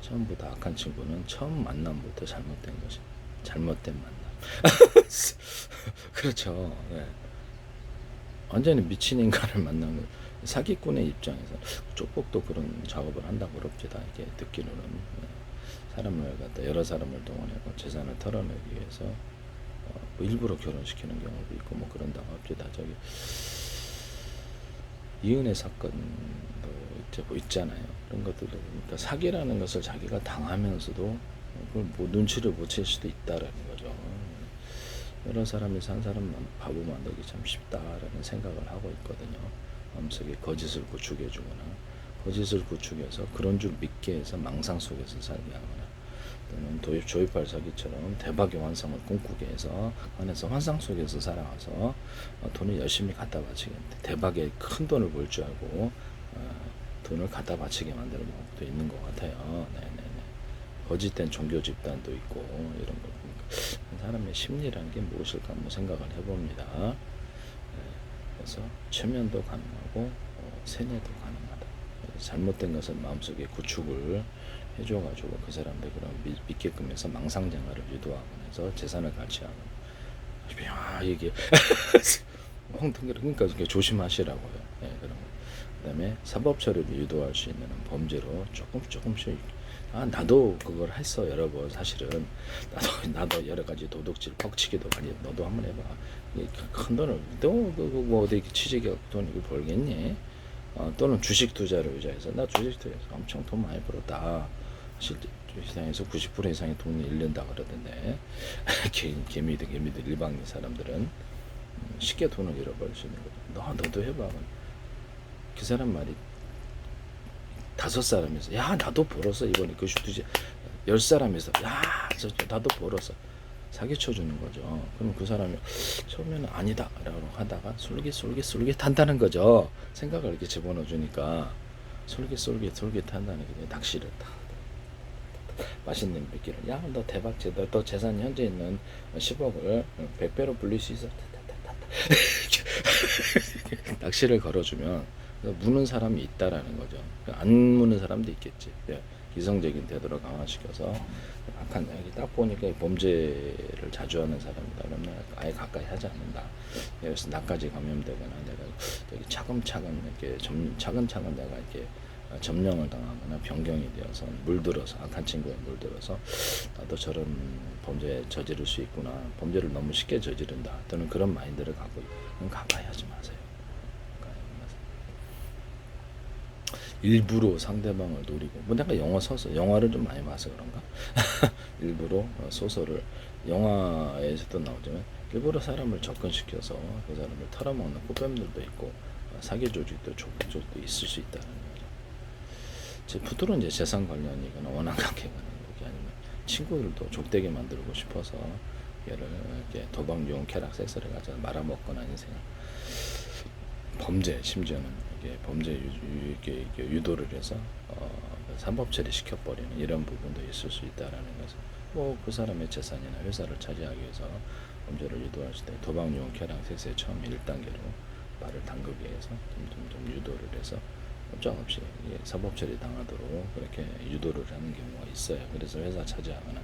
처음부터 악한 친구는 처음 만남부터 잘못된 것이 잘못된 만남. 그렇죠. 네. 완전히 미친 인간을 만나는 사기꾼의 입장에서 쪽복도 그런 작업을 한다고 그럽니다. 이게 듣기로는 사람을 갖다 여러 사람을 동원해서 재산을 털어내기 위해서 뭐 일부러 결혼시키는 경우도 있고 뭐 그런다고 합니다. 저기 이은혜 사건도 이제 뭐 있잖아요. 그런 것들도 보니까 사기라는 것을 자기가 당하면서도 그걸 뭐 눈치를 못 챌 수도 있다라는 거죠. 여러 사람에서 한 사람만 바보 만들기 참 쉽다라는 생각을 하고 있거든요. 마음속에 거짓을 구축해주거나 거짓을 구축해서 그런 줄 믿게 해서 망상 속에서 살게 하거나, 또는 조이팔 사기처럼 대박의 환상을 꿈꾸게 해서 안에서 환상 속에서 살아가서 돈을 열심히 갖다 바치겠는데 대박의 큰 돈을 벌 줄 알고 돈을 갖다 바치게 만드는 방법도 있는 것 같아요. 네네네. 거짓된 종교 집단도 있고 이런 걸 보니까 사람의 심리라는 게 무엇일까 한번 생각을 해봅니다. 그래서 최면도 가능하고 세뇌도 가능하다. 잘못된 것을 마음속에 구축을 해줘가지고 그 사람들 그런 믿게끔 해서 망상장화를 유도하거나 해서 재산을 갈취하거나 야 이게 그러니까 조심하시라고요. 네, 그런 거. 그다음에 사법처리를 유도할 수 있는 범죄로 조금씩 나도 그걸 했어 여러 번 사실은 나도 여러 가지 도둑질 퍽치기도 많이 너도 한번 해봐. 큰 돈을 또뭐 어디 취직해 돈 이거 벌겠니? 또는 주식 투자를 의지해서 나 주식 투자해서 엄청 돈 많이 벌었다. 실제 시장에서 90% 이상의 돈이 잃는다 그러던데 개미들 일반인 사람들은 쉽게 돈을 잃어버릴 수 있는 거죠. 너도 해봐. 그 사람 말이 5사람에서 야 나도 벌었어 이번에 그 슈트지 10사람에서 야 나도 벌었어 사기쳐 주는 거죠. 그럼 그 사람이 처음에는 아니다 라고 하다가 솔깃한다는 거죠. 생각을 이렇게 집어넣어 주니까 솔깃한다는 게 낚시를 다 맛있는 미끼를 야 너 대박지 너 재산 현재 있는 10억을 100배로 불릴 수 있어 낚시를 걸어주면 무는 사람이 있다라는 거죠. 안 무는 사람도 있겠지. 이성적인 태도를 강화시켜서 악한 딱 보니까 범죄를 자주 하는 사람이다. 그러면 아예 가까이 하지 않는다. 그래서 나까지 감염되거나 내가 여기 차근차근 이렇게 차근차근 내가 이렇게 점령을 당하거나 변경이 되어서 물들어서 악한 친구에 물들어서 나도 저런 범죄에 저지를 수 있구나. 범죄를 너무 쉽게 저지른다. 또는 그런 마인드를 갖고 있고 가까이 하지 마세요. 일부러 상대방을 노리고 뭐 내가 영화를 좀 많이 봐서 그런가 일부러 소설을 영화에서도 나오지만 일부러 사람을 접근시켜서 그 사람을 털어먹는 꽃뱀들도 있고 사기 조직도 있을 수 있다는 거죠. 제 부드러운 이제 재산 관련이거나 원한 관계가 아니면 친구들도 족되게 만들고 싶어서 얘를 이렇게 도박, 유흥, 쾌락, 섹스를 가져 말아먹거나 인생을 범죄 심지어는 범죄 유도를 해서 사법 처리 시켜버리는 이런 부분도 있을 수 있다라는 것은 뭐 그 사람의 재산이나 회사를 차지하기 위해서 범죄를 유도할 때 도박, 유흥, 쾌락, 섹스의 처음 1단계로 발을 담그기 위해서 좀 유도를 해서 꼼짝없이 사법 처리 당하도록 그렇게 유도를 하는 경우가 있어요. 그래서 회사 차지하거나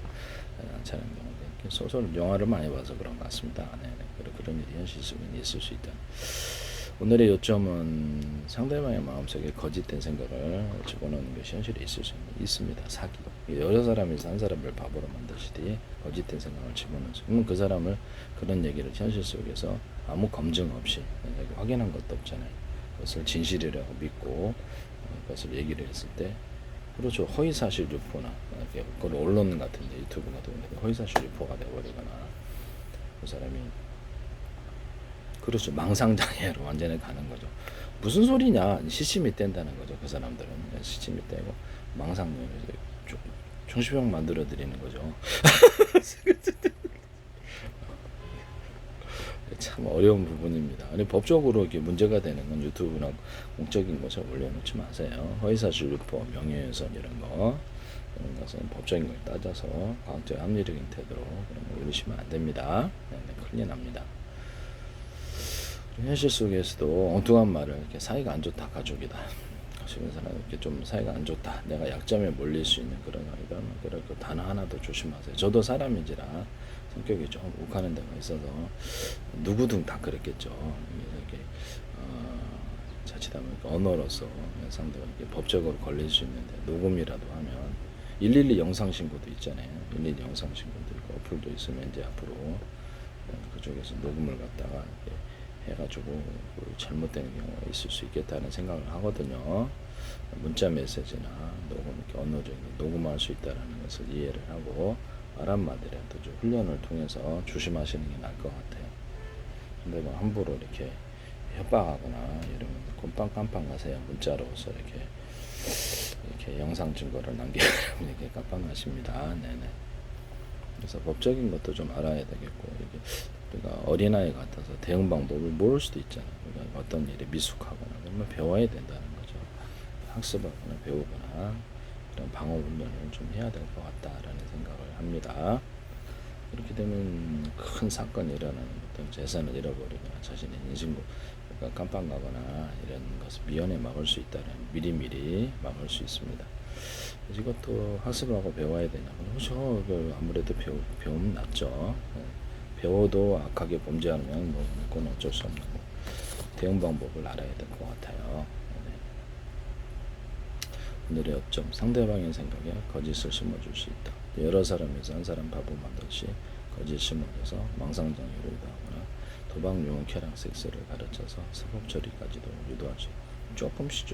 차는 경우가 소설 영화를 많이 봐서 그런 것 같습니다. 그런 일이 현실 속에 있을 수 있다. 오늘의 요점은 상대방의 마음속에 거짓된 생각을 집어넣는 것이 현실에 있을 수 있습니다. 사기. 여러 사람에서 한 사람을 바보로 만드시되 거짓된 생각을 집어넣어서 그러면 그 사람을 그런 얘기를 현실 속에서 아무 검증 없이 확인한 것도 없잖아요. 그것을 진실이라고 믿고 그것을 얘기를 했을 때 그렇죠. 허위사실 유포나 그걸 언론 같은데 유튜브 같은 데 허위사실 유포가 되어버리거나 그 사람이 그렇죠. 망상장애로 완전히 가는 거죠. 무슨 소리냐. 시침이 뗀다는 거죠. 그 사람들은. 시침이 떼고 망상장애 정신병 만들어 드리는 거죠. 참 어려운 부분입니다. 아니 법적으로 이렇게 문제가 되는 건 유튜브나 공적인 것을 올려놓지 마세요. 허위사실 유포, 명예훼손 이런 거 그런 것은 법적인 걸 따져서 과학적 합리적인 태도로 그런 거 올리시면 안 됩니다. 큰일 납니다. 현실 속에서도 엉뚱한 말을 이렇게 사이가 안 좋다 가족이다 하시는 사람 이렇게 좀 사이가 안 좋다 내가 약점에 몰릴 수 있는 그런 그 단어 하나도 조심하세요. 저도 사람인지라 성격이 좀 욱하는 데가 있어서 누구든 다 그랬겠죠. 이렇게 자칫하면 언어로서 상대방에게 법적으로 걸릴 수 있는데 녹음이라도 하면 112 영상 신고도 있잖아요. 112 영상 신고도 있고 어플도 있으면 이제 앞으로 그쪽에서 녹음을 갖다가 해가지고 잘못되는 경우가 있을 수 있겠다는 생각을 하거든요. 문자 메시지나 녹음 이렇게 언어적인 녹음할 수 있다는 것을 이해를 하고 말 한마디라도 좀 훈련을 통해서 조심하시는 게 나을 것 같아요. 근데 뭐 함부로 이렇게 협박하거나 이러면 깜빵 가세요. 문자로서 이렇게 영상 증거를 남기면 이렇게 깜빵 가십니다. 네네. 그래서 법적인 것도 좀 알아야 되겠고 이게 우리가 어린아이 같아서 대응 방법을 모를 수도 있잖아요. 그러니까 어떤 일에 미숙하거나 그러면 배워야 된다는 거죠. 학습하거나 배우거나 그런 방어 훈련을 좀 해야 될 것 같다라는 생각을 합니다. 이렇게 되면 큰 사건이 일어나는 어떤 재산을 잃어버리거나 자신의 인신고 깜빵 가거나 이런 것을 미연에 막을 수 있다는 미리미리 막을 수 있습니다. 이것도 학습하고 배워야 되냐? 그렇죠. 아무래도 배우면 낫죠. 배워도 악하게 범죄하면 뭐 그건 어쩔 수 없는 거. 대응 방법을 알아야 될 것 같아요. 오늘의 업점, 상대방의 생각에 거짓을 심어줄 수 있다. 여러 사람에서 한 사람 바보 만들듯이 거짓 심어줘서 망상장애를 유도하거나 도박, 유흥, 쾌락, 섹스를 가르쳐서 사법 처리까지도 유도할 수 있다. 조금씩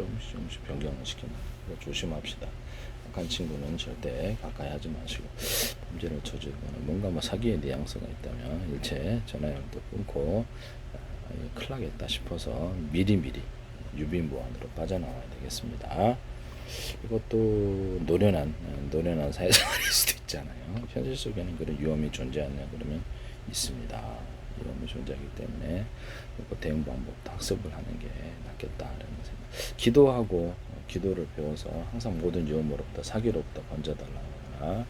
변경을 시킨다. 조심합시다. 악한 친구는 절대 가까이 하지 마시고 범죄를 저지르거나 뭔가 뭐 사기의 뉘앙스가 있다면 일체 전화 연락도 끊고 큰일 나겠다 싶어서 미리미리 유비무환으로 빠져나와야 되겠습니다. 이것도 노련한 사회생활일 수도 있잖아요. 현실 속에는 그런 위험이 존재하냐 그러면 있습니다. 위험이 존재하기 때문에 대응 방법도 학습을 하는 게 낫겠다라는 생각. 기도를 배워서 항상 모든 위험으로부터 사기로부터 건져달라거나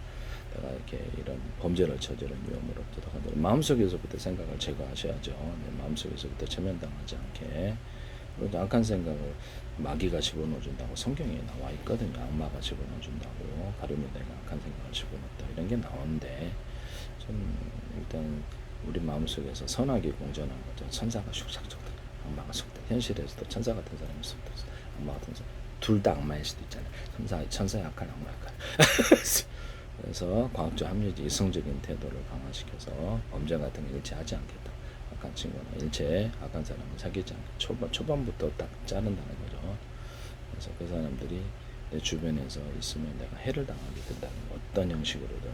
내가 이렇게 이런 범죄를 저지른 위험으로부터 건져 마음속에서부터 생각을 제거하셔야죠. 마음속에서부터 체면당하지 않게. 그리고 악한 생각을 마귀가 집어넣어준다고 성경에 나와 있거든요. 악마가 집어넣어준다고 가룟에 내가 악한 생각을 집어넣었다 이런 게 나오는데 좀 일단 우리 마음속에서 선악이 공존한 거죠. 천사가 슉샥 속다 악마가 속다. 현실에서도 천사 같은 사람이 속다 악마 같은 사람 둘 다 악마일 수도 있잖아요. 천사의 악한 악마 역할. 그래서 과학적 합리적 이성적인 태도를 강화시켜서 범죄 같은 거 일치하지 않겠다. 악한 친구나 일체 악한 사람을 사귀지 않고 초반부터 딱 자른다는 거죠. 그래서 그 사람들이 내 주변에서 있으면 내가 해를 당하게 된다는 거. 어떤 형식으로든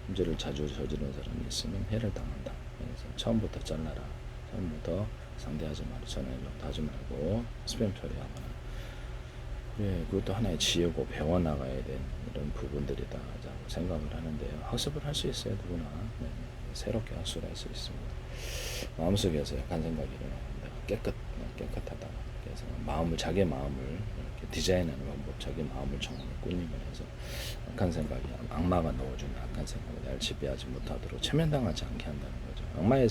범죄를 자주 저지른 사람이 있으면 해를 당한다. 그래서 처음부터 잘라라. 처음부터 상대하지 말고 전화 연락도 하지 말고 스팸 처리하거나. 그것도 하나의 지혜고 배워나가야 된 이런 부분들이다 생각을 하는데요. 학습을 할 수 있어요. 누구나. 새롭게 학습을 할 수 있습니다. 마음속에서 약한 생각이 일어나는데 깨끗하다. 그래서 자기 마음을 이렇게 디자인하는 방법, 자기 마음을 정확히 꾸님을 해서 악한 생각이 악마가 넣어주는 악한 생각을 날 지배하지 못하도록 체면당하지 않게 한다는 거죠. 악마의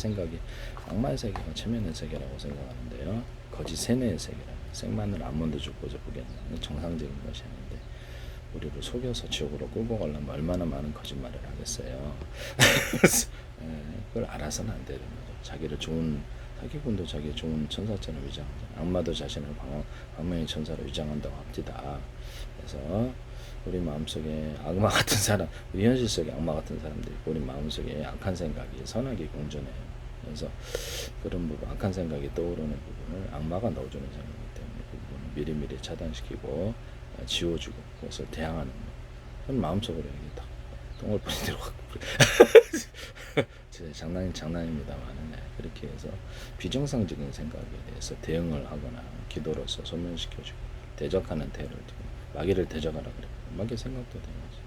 세계가 체면의 세계라고 생각하는데요. 거짓 세뇌의 세계라. 생마늘 아몬드 죽 꽂아보겠는 정상적인 것이 아닌데 우리를 속여서 지옥으로 끌고 가려면 얼마나 많은 거짓말을 하겠어요. 그걸 알아서는 안 되는 거죠. 사기꾼도 자기 좋은 천사처럼 위장하잖아요. 악마도 자신을 광명의 천사로 위장한다고 합니다. 그래서 우리 마음속에 악마 같은 사람, 우리 현실 속에 악마 같은 사람들이 있고 우리 마음속에 악한 생각이 선하게 공존해요. 그래서 그런 부분, 악한 생각이 떠오르는 부분을 악마가 넣어주는 생각이기 때문에 그 부분을 미리미리 차단시키고 지워주고 그것을 대항하는 거. 그건 마음속으로 여기 딱 똥을뿌리대로 확 장난입니다만 그렇게 해서 비정상적인 생각에 대해서 대응을 하거나 기도로서 소멸시켜주고 대적하는 태도를 마귀를 대적하라 그래요. 마귀 생각도 되는 거죠.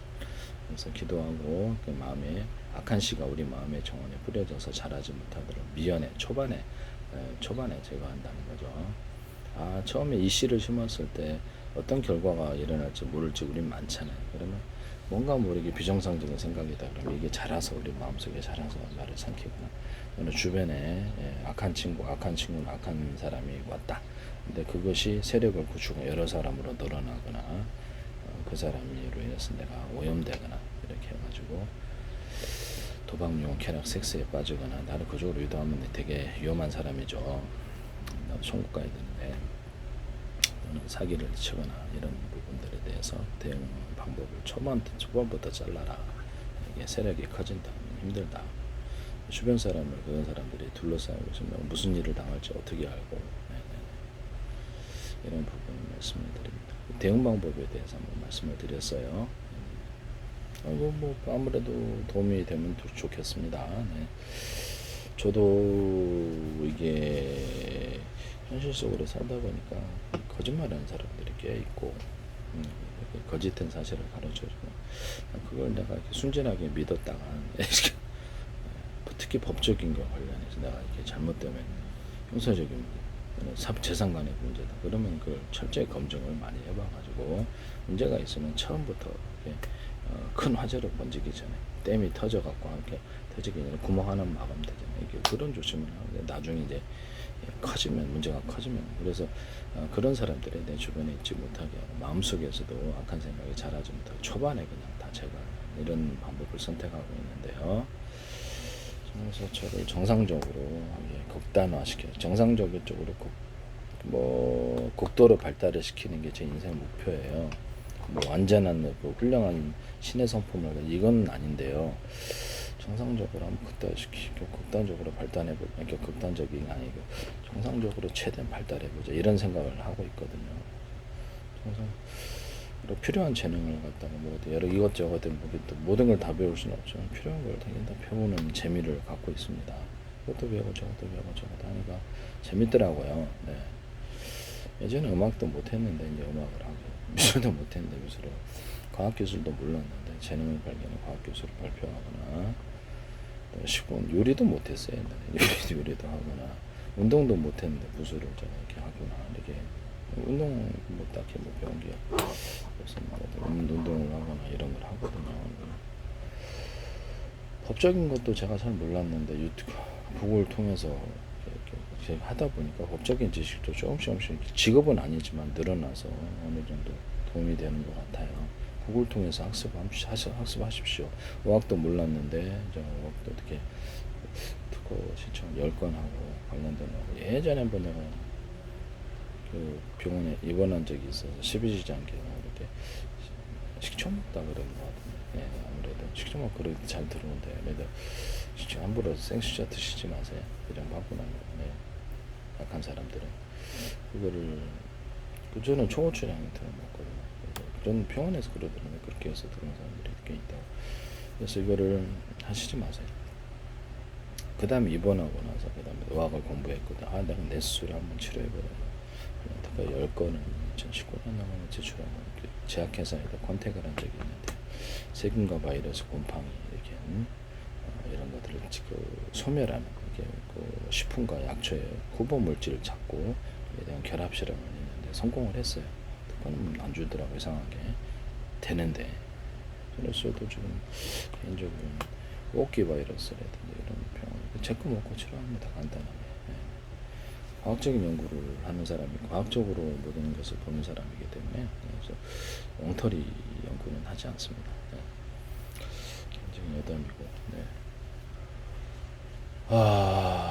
그래서 기도하고 그 마음에 악한 씨가 우리 마음의 정원에 뿌려져서 자라지 못하도록 미연에 초반에 제거한다는 거죠. 처음에 이 씨를 심었을 때 어떤 결과가 일어날지 모를지 우린 많잖아요. 그러면 뭔가 모르게 비정상적인 생각이다 그러면 이게 자라서 우리 마음속에 자라서 나를 삼키거나 또는 주변에 악한 친구는 악한 사람이 왔다. 근데 그것이 세력을 구축하고 여러 사람으로 늘어나거나 그 사람으로 인해서 내가 오염되거나 이렇게 해가지고 도박, 유흥, 쾌락, 섹스에 빠지거나 나를 그쪽으로 유도하면 되게 위험한 사람이죠. 나도 천국 가야 되는데 또는 사기를 치거나 이런 부분들에 대해서 대응 방법을 초반부터 잘라라. 이게 세력이 커진다. 힘들다. 주변 그런 사람들이 둘러싸고 있으면 무슨 일을 당할지 어떻게 알고 이런 부분을 말씀을 드립니다. 대응 방법에 대해서 한번 말씀을 드렸어요. 아무래도 도움이 되면 좋겠습니다. 저도 이게 현실 속으로 살다 보니까 거짓말하는 사람들이 꽤 있고 거짓된 사실을 가르쳐주고 그걸 내가 이렇게 순진하게 믿었다가 특히 법적인 거 관련해서 내가 이렇게 잘못되면 형사적인 재산 간의 문제다. 그러면 그걸 철저히 검증을 많이 해봐가지고 문제가 있으면 처음부터 큰 화재로 번지기 전에 댐이 터져갖고 이렇게 터지기 전에 구멍 하나 막으면 되잖아요. 이게 그런 조심을 하는데 나중에 이제 커지면 문제가 커지면 그래서 그런 사람들이 내 주변에 있지 못하게 하고 마음속에서도 악한 생각이 자라지 못하고 초반에 그냥 다 제가 이런 방법을 선택하고 있는데요. 그래서 저를 정상적으로 극단화시켜 정상적인 쪽으로 국도로 발달을 시키는 게 제 인생 목표예요. 뭐 완전한 뭐 훌륭한 신의 성품을 이건 아닌데요. 정상적으로 한번 극단시키고 극단적으로 발달해보자. 그러니까 극단적인 게 아니고 정상적으로 최대한 발달해보자 이런 생각을 하고 있거든요. 정상 필요한 재능을 갖다가 뭐 여러 이것저것 모든 걸 다 배울 수는 없지만 필요한 걸 다 배우는 재미를 갖고 있습니다. 이것도 배우고 저것도 배우고 저것도 하니까 재밌더라고요. 네. 예전에 음악도 못했는데 이제 음악을 하고 미술도 못했는데 미술을 과학기술도 몰랐는데 재능을 발견해 과학기술을 발표하거나 시군 요리도 못했어요. 옛날에 요리도 하거나 운동도 못했는데 무술을 제가 이렇게 하거나 이렇게 운동 뭐 딱히 뭐 배운 게 없습니다. 운동을 하거나 이런 걸 하거든요. 법적인 것도 제가 잘 몰랐는데 유튜브 구글 통해서 이렇게 하다 보니까 법적인 지식도 조금씩 직업은 아니지만 늘어나서 어느 정도 도움이 되는 것 같아요. 구글 통해서 학습하십시오. 의학도 몰랐는데 의학도 어떻게 특허 신청 10건 하고 관련된 거 예전에 한번 내가 그 병원에 입원한 적이 있어서 십이지장경 이렇게 식초 먹다 그런 거 같은데 예, 아무래도 식초 먹고 그래도 잘 들어오는데 그래도 식초 함부로 생수자 드시지 마세요. 그냥 받고 나면 약한 사람들은 그거를 저는 초고추장 들어먹거든요. 그런 병원에서 그러더라고요. 그렇게 해서 들어온 사람들이 꽤 있다고. 그래서 이거를 하시지 마세요. 그 다음에 입원하고 나서 그 다음에 의학을 공부했거든. 내가 내 스스로 한번 치료해보라. 그러니까 10건을 2019년 넘으면 제출하고 제약회사에다 컨택을 한 적이 있는데 세균과 바이러스, 곰팡이 이렇게 이런 것들을 소멸하는 그 식품과 약초의 후보 물질을 찾고 에 대한 결합 실험을 했는데 성공을 했어요. 특허는 안 주더라고 이상하게 되는데 저로서도 지금 개인적으로 오기 바이러스라든지 이런 병원 제거 먹고 치료합니다. 간단하게. 과학적인 연구를 하는 사람이 과학적으로 모든 것을 보는 사람이기 때문에 그래서 엉터리 연구는 하지 않습니다. 네. 굉장히 여담이고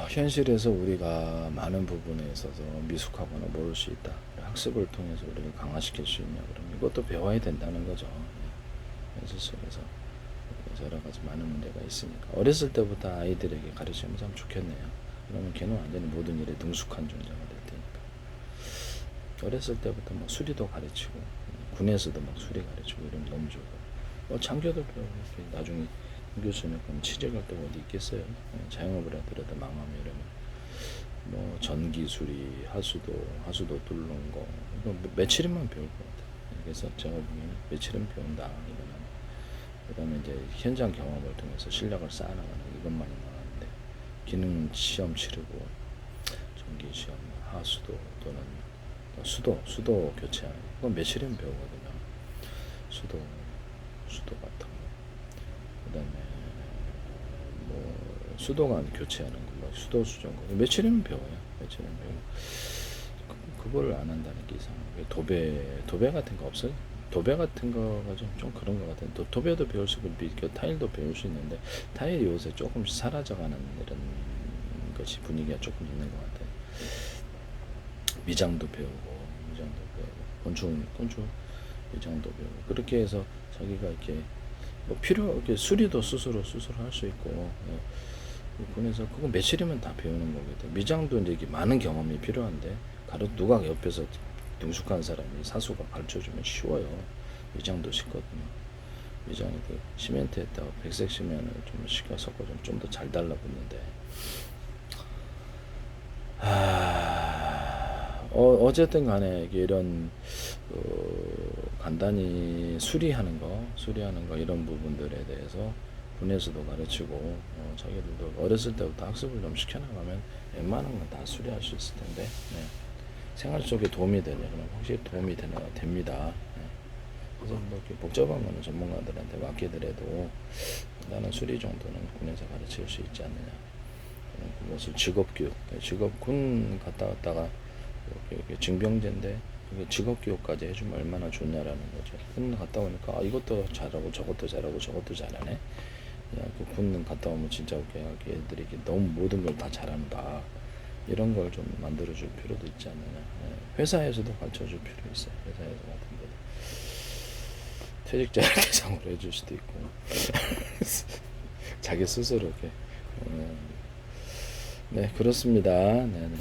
현실에서 우리가 많은 부분에 있어서 미숙하거나 모를 수 있다. 학습을 통해서 우리를 강화시킬 수 있냐 그러면 이것도 배워야 된다는 거죠. 현실 속에서 여러 가지 많은 문제가 있으니까 어렸을 때부터 아이들에게 가르치면 참 좋겠네요. 그러면 걔는 완전히 모든 일에 능숙한 존재가 될 테니까. 어렸을 때부터 막 수리도 가르치고 군에서도 막 수리 가르치고 이러면 너무 좋고 장교도 배우고 나중에 교수는 그럼 취직할 때가 어디 있겠어요. 자영업을 하더라도 망하면 이러면 뭐 전기 수리 하수도 뚫는 거 이거 며칠이면 배울 것 같아요. 그래서 제가 보기에는 며칠은 배운다 이거는. 그다음에 이제 현장 경험을 통해서 실력을 쌓아나가는 이것만이 나가는데 기능 시험 치르고 전기 시험 하수도 또는 수도 교체하는 건 며칠이면 배우거든요. 수도 같은 거. 그다음에 뭐 수도관 교체하는 거, 뭐 수도 수정 거 며칠이면 배워요. 며칠이면 배우고 그거를 안 한다는 게 이상해요. 도배 같은 거 없어요? 도배 같은 거가 좀 그런 것 같아요. 도배도 배울 수 있고 타일도 배울 수 있는데 타일이 요새 조금씩 사라져가는 이런 것이 분위기가 조금 있는 것 같아요. 미장도 배우고 건축 미장도 배우고 그렇게 해서 자기가 이렇게 뭐 이렇게 수리도 스스로 할 수 있고 그래서 그거 며칠이면 다 배우는 거거든요. 미장도 이제 많은 경험이 필요한데 누가 옆에서 능숙한 사람이 사수가 가르쳐주면 쉬워요. 미장도 쉽거든요. 미장이 그 시멘트에다가 백색 시멘을 좀 섞어서 좀 더 잘 달라붙는데 어쨌든 간에 이런 간단히 수리하는 거 이런 부분들에 대해서 군에서도 가르치고 자기들도 어렸을 때부터 학습을 좀 시켜나가면 웬만한 건 다 수리할 수 있을 텐데 네. 생활 속에 도움이 되냐 그러면 확실히 도움이 됩니다. 네. 그래서 뭐 이렇게 복잡한 거는 전문가들한테 맡기더라도 나는 수리 정도는 군에서 가르칠 수 있지 않느냐. 그것을 직업교육, 군 갔다 왔다가 이렇게 징병제인데 직업교육까지 해주면 얼마나 좋냐라는 거죠. 군 갔다 오니까 이것도 잘하고 저것도 잘하고 저것도 잘하네. 야, 군 갔다 오면 진짜 애들이 너무 모든 걸 다 잘한다. 이런 걸 좀 만들어줄 필요도 있지 않느냐. 회사에서도 가르쳐줄 필요 있어요. 회사에서 같은 데도 퇴직자를 대상으로 해줄 수도 있고 자기 스스로 이렇게 네 그렇습니다. 네, 네.